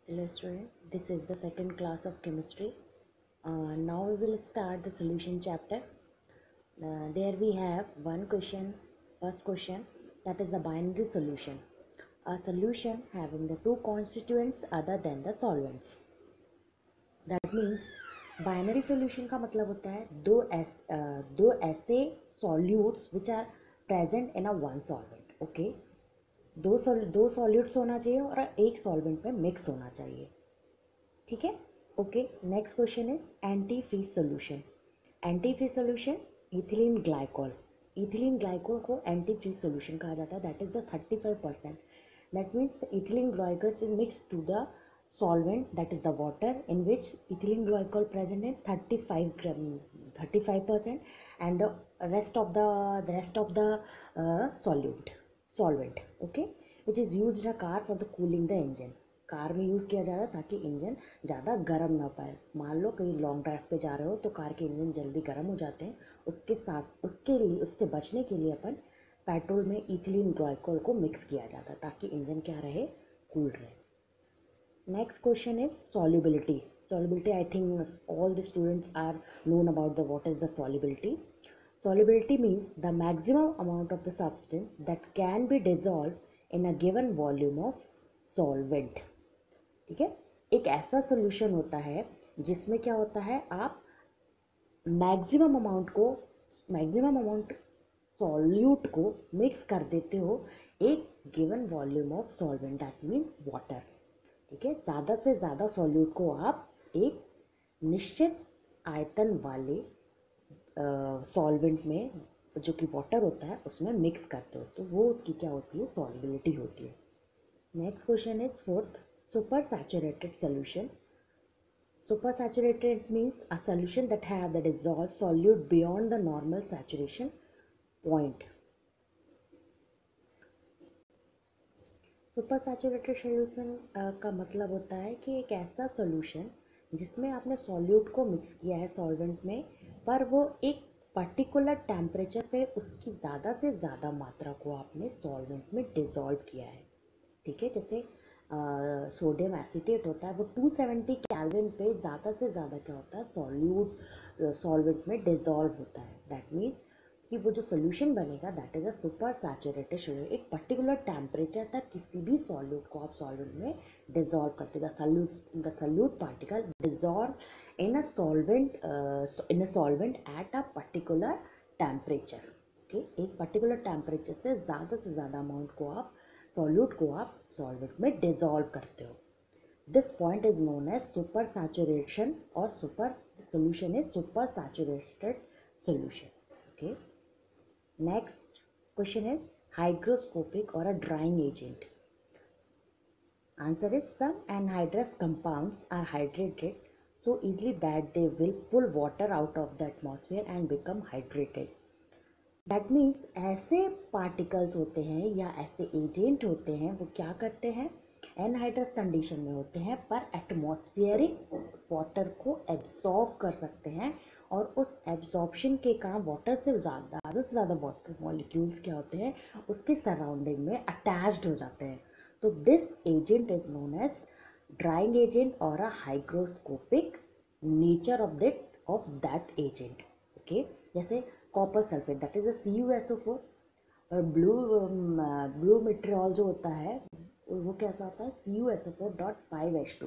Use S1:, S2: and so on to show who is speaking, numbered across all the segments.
S1: Hello student, this is the second class of chemistry. Now we will start the solution chapter. There we have one question, first question, that is the binary solution. A solution having the two constituents other than the solvents. That means binary solution का मतलब होता है दो ऐसे solutes which are present in a one solvent. Okay, दो solutes होना चाहिए और एक सॉल्वेंट में मिक्स होना चाहिए. ठीक है. Okay, next question is anti freeze solution. Anti freeze solution ethylene glycol. Ethylene glycol को एंटी फ्रीज सोल्यूशन कहा जाता है. That is the 35%. That means the ethylene glycol is mix to the solvent, that is the water, in which ethylene glycol present in 35% and the rest of the solvent, okay, which is used in a car for the cooling the engine. Car में use किया जा रहा है ताकि engine ज़्यादा गर्म ना पाए. मान लो कहीं लॉन्ग ड्राइव पे जा रहे हो तो कार के इंजन जल्दी गर्म हो जाते हैं. उससे बचने के लिए अपन पेट्रोल में इथिलीन ग्लाइकोल को मिक्स किया जाता है ताकि इंजन क्या रहे, कूल रहे. Next question is solubility. Solubility, I think all the students are known about what is the solubility. Solubility means the maximum amount of the substance that can be dissolved in a given volume of solvent. ठीक है. एक ऐसा solution होता है जिसमें क्या होता है, आप maximum amount solute को mix कर देते हो एक given volume of solvent, that means water. ठीक है. ज़्यादा से ज़्यादा सॉल्यूट को आप एक निश्चित आयतन वाले सॉल्वेंट में जो कि वाटर होता है उसमें मिक्स करते हो तो वो उसकी क्या होती है, सॉल्युबिलिटी होती है. Next question is fourth, super saturated solution. Super saturated means a solution that have the dissolve solute beyond the normal saturation point. Super saturated solution का मतलब होता है कि एक ऐसा सोल्यूशन जिसमें आपने सॉल्यूट को मिक्स किया है सॉल्वेंट में, पर वो एक पर्टिकुलर टेम्परेचर पे उसकी ज़्यादा से ज़्यादा मात्रा को आपने सॉल्वेंट में डिज़ोल्व किया है. ठीक है. जैसे सोडियम एसीटेट होता है, वो 270 केल्विन पे ज़्यादा से ज़्यादा क्या होता है, सॉल्वेंट में डिज़ोल्व होता है. दैट मीन्स कि वो जो सोल्यूशन बनेगा that is a super saturated solution. एक पर्टिकुलर टेम्परेचर तक किसी भी सॉल्यूट को आप सॉल्वेंट में डिजॉल्व करते हैं. The solute particle dissolve in a solvent at a particular temperature. Okay, एक पर्टिकुलर टेम्परेचर से ज़्यादा अमाउंट को आप सॉल्यूट को आप सॉल्वेंट में डिजॉल्व करते हो. This point is known as super saturation और super solution is super saturated solution. Okay. Next question is hygroscopic or a drying agent. Answer is some anhydrous compounds are hydrated so easily that they will pull water out of the atmosphere and become hydrated. That means ऐसे particles होते हैं या ऐसे agent होते हैं वो क्या करते हैं, एनहाइड्रस कंडीशन में होते हैं पर एटमॉस्फेरिक वाटर को एब्जॉर्ब कर सकते हैं और उस एब्जॉर्प्शन के कारण वाटर से ज़्यादा वाटर मॉलिक्यूल्स क्या होते हैं उसके सराउंडिंग में अटैच्ड हो जाते हैं. तो this agent is known as drying agent और a hygroscopic nature of that agent. Okay. जैसे copper sulphate that is a CuSO4 और ब्लू मिट्रियोल जो होता है वो कैसा होता है, CuSO4.5H2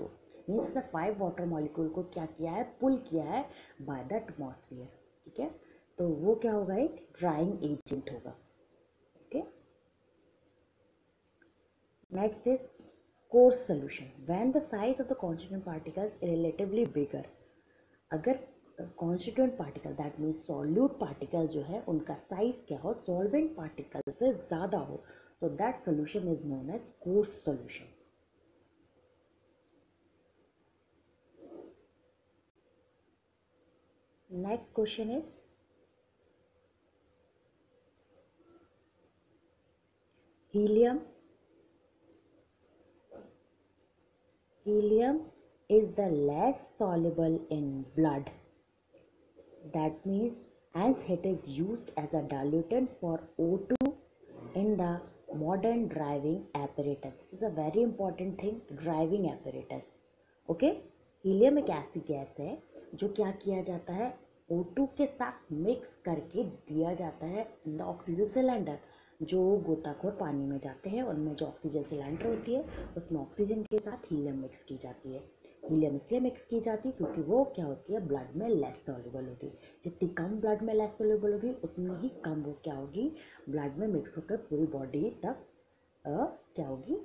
S1: means the 5 water molecule को क्या किया है, पुल किया है बाय द एटमॉस्फेयर. ठीक है. तो वो क्या होगा, एक ड्राइंग एजेंट होगा. Okay. Next is coarse solution. When the size of the constituent particles relatively bigger. अगर constituent particle that means solute particle जो है उनका साइज क्या हो, सॉल्वेंट पार्टिकल से ज़्यादा हो, तो that solution is known as course solution. Next question is helium. Helium is the less soluble in blood. That means hence it is used as a diluent for O2 in the modern driving apparatus. This is a very important thing, driving apparatus. Okay, helium एक ऐसी gas है जो क्या किया जाता है, O2 के साथ मिक्स करके दिया जाता है इन द ऑक्सीजन सिलेंडर। जो गोताखोर पानी में जाते हैं उनमें जो ऑक्सीजन सिलेंडर होती है उसमें ऑक्सीजन के साथ हीलियम मिक्स की जाती है। हीलियम इसलिए मिक्स की जाती है क्योंकि वो क्या होती है, ब्लड में लेस सॉल्युबल होगी। जितनी कम ब्लड में लेस सॉल्युबल होगी उतनी ही कम वो क्या होगी, ब्लड में मिक्स होकर पूरी बॉडी तक क्या होगी,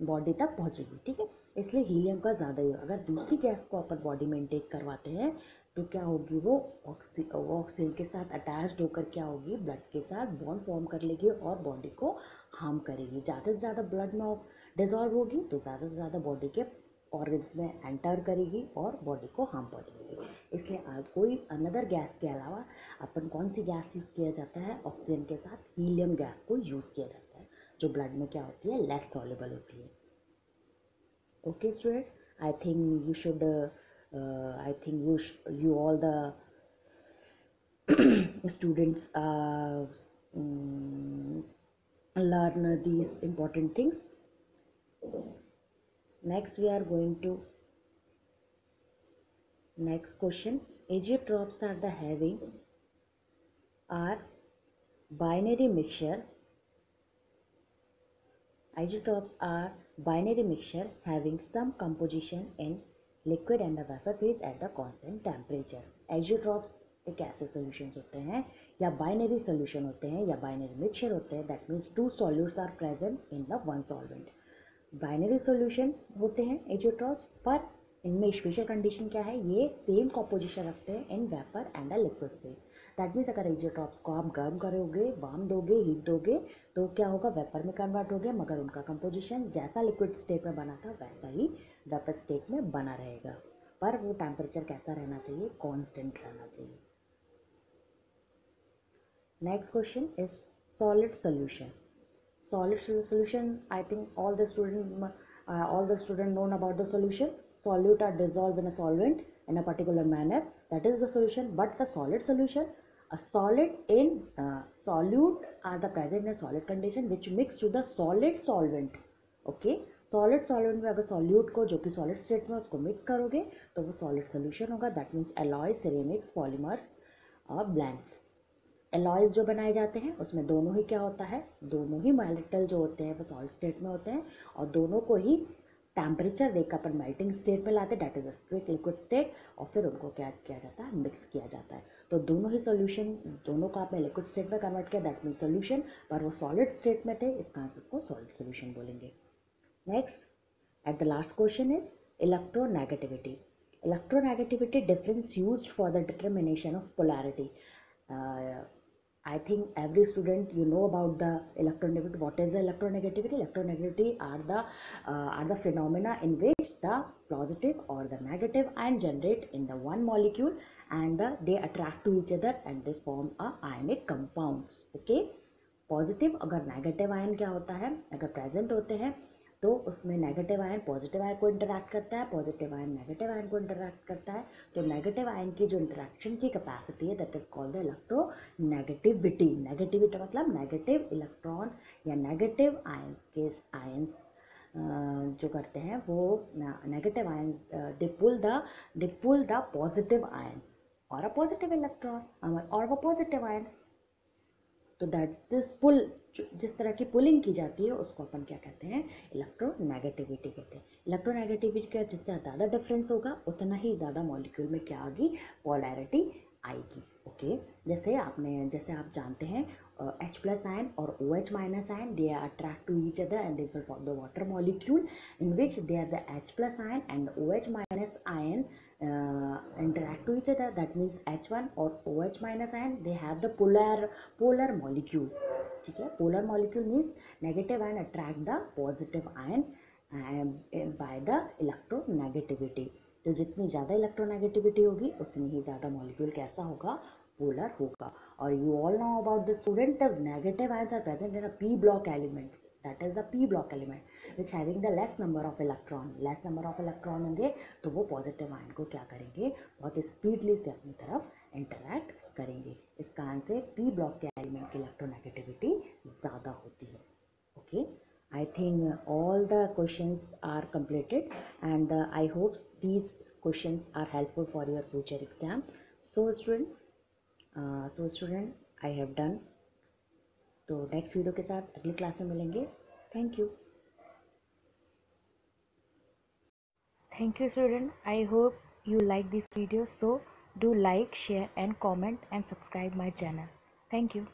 S1: बॉडी तक पहुंचेगी। ठीक है, इसलिए हीलियम का ज़्यादा ही। अगर दूसरी गैस को अपन बॉडी में इनटेक करवाते हैं तो क्या होगी, वो ऑक्सीजन के साथ अटैच्ड होकर क्या होगी, ब्लड के साथ बॉन्ड फॉर्म कर लेगी और बॉडी को हार्म करेगी। ज़्यादा से ज़्यादा ब्लड में डिजॉल्व होगी तो ज़्यादा से ज़्यादा बॉडी के ऑर्गन्स में एंटर करेगी और बॉडी को हार्म पहुंचाएगी। इसलिए कोई अनदर गैस के अलावा अपन कौन सी गैस यूज़ किया जाता है, ऑक्सीजन के साथ हीलियम गैस को यूज़ किया जाता है जो ब्लड में क्या होती है, लेस सॉल्युबल होती है। Okay student, I think you should you all the students learn these important things. Next we are going to next question. Azeotropes are the having are binary mixture. Azeotropes are binary mixture having some composition in liquid and the vapor phase at the constant temperature. Azeotropes एक ऐसे solutions होते हैं या binary solution होते हैं या binary mixture होते हैं, that means two solutes are present in the one solvent. Binary solution होते हैं azeotropes, पर इनमें स्पेशल कंडीशन क्या है, ये सेम कॉम्पोजिशन रखते हैं in vapour and a liquid phase. That means अगर एजियोट्रॉप्स को आप गर्म करोगे, वार्म दोगे, हीट दोगे तो क्या होगा, वेपर में कन्वर्ट हो गया, मगर उनका कंपोजिशन जैसा लिक्विड स्टेट में बना था वैसा ही वेपर स्टेट में बना रहेगा, पर वो टेम्परेचर कैसा रहना चाहिए, कॉन्स्टेंट रहना चाहिए। Next question is solid solution. Solid solution, I think all the student known about the solution. Solute are dissolved in a solvent in a particular manner, that is the solution. But the solid solution, a solid in solute are the present in a solid condition which mix to the solid solvent. Okay, solid solvent में अगर solute को जो कि solid state में उसको mix करोगे तो वो solid solution होगा. That means alloys, ceramics, polymers और blends. एलॉयज जो बनाए जाते हैं उसमें दोनों ही क्या होता है, दोनों ही मॉलिक्यूल जो होते हैं वो सॉलिड स्टेट में होते हैं और दोनों को ही टेम्परेचर देकर अपन मेल्टिंग स्टेट में लाते हैं, that is strict liquid state, और फिर उनको क्या किया जाता है, मिक्स किया जाता है। तो दोनों ही सोल्यूशन, दोनों को आपने लिक्विड स्टेट में कन्वर्ट किया, दैट मीन सोल्यूशन, पर वो सॉलिड स्टेट में थे, इस कारण से उसको सॉलिड सोल्यूशन बोलेंगे। Next at the last question is electronegativity. Electronegativity difference used for the determination of polarity. I think every student you know about the electronegativity. What is the electronegativity? Electronegativity are the phenomena in which the positive or the negative ion generate in the one molecule and they attract to each other and they form a ionic compounds. Okay, positive अगर negative ion क्या होता है, अगर present होते हैं तो उसमें negative ion positive ion को इंटरैक्ट करता है, पॉजिटिव आयन नेगेटिव आयन को इंटरैक्ट करता है, तो नेगेटिव आयन की जो इंटरैक्शन की कैपेसिटी है that is called the electronegativity. Negativity मतलब नेगेटिव इलेक्ट्रॉन या नेगेटिव आयंस जो करते हैं वो negative ion they pull the positive ion और अ पॉजिटिव इलेक्ट्रॉन और वो पॉजिटिव आयन. तो दैट दिस पुल, जिस तरह की पुलिंग की जाती है उसको अपन क्या कहते हैं, इलेक्ट्रोनेगेटिविटी कहते हैं. इलेक्ट्रोनेगेटिविटी का जितना ज़्यादा डिफरेंस होगा उतना ही ज़्यादा मॉलिक्यूल में क्या आएगी, पोलैरिटी आएगी. ओके, जैसे आप जानते हैं H+ आयन और OH- ion, they are attract to each other and they will form the water molecule in which they are the H+ ion and OH- ion interact to each other. That means H1 or OH- ion, they have the polar molecule. ठीक है, polar molecule means negative ion attract the positive ion by the electronegativity. तो जितनी ज़्यादा electronegativity होगी उतनी ही ज़्यादा molecule कैसा होगा, पोलर होगा. और you all know about the student, the negative ions are present in a p block elements, that is the p block element which having the less number of electron होंगे तो वो positive ion को क्या करेंगे, बहुत speedly से अपनी तरफ इंटरैक्ट करेंगे. इस कारण से p ब्लॉक के एलिमेंट की इलेक्ट्रोनेगेटिविटी ज़्यादा होती है. think all the questions are completed, and I hope these questions are helpful for your future exam. So student, I have done. तो नेक्स्ट वीडियो के साथ अगली क्लास में मिलेंगे. Thank you. Thank you student. I hope you like this video. So do like, share and comment and subscribe my channel. Thank you.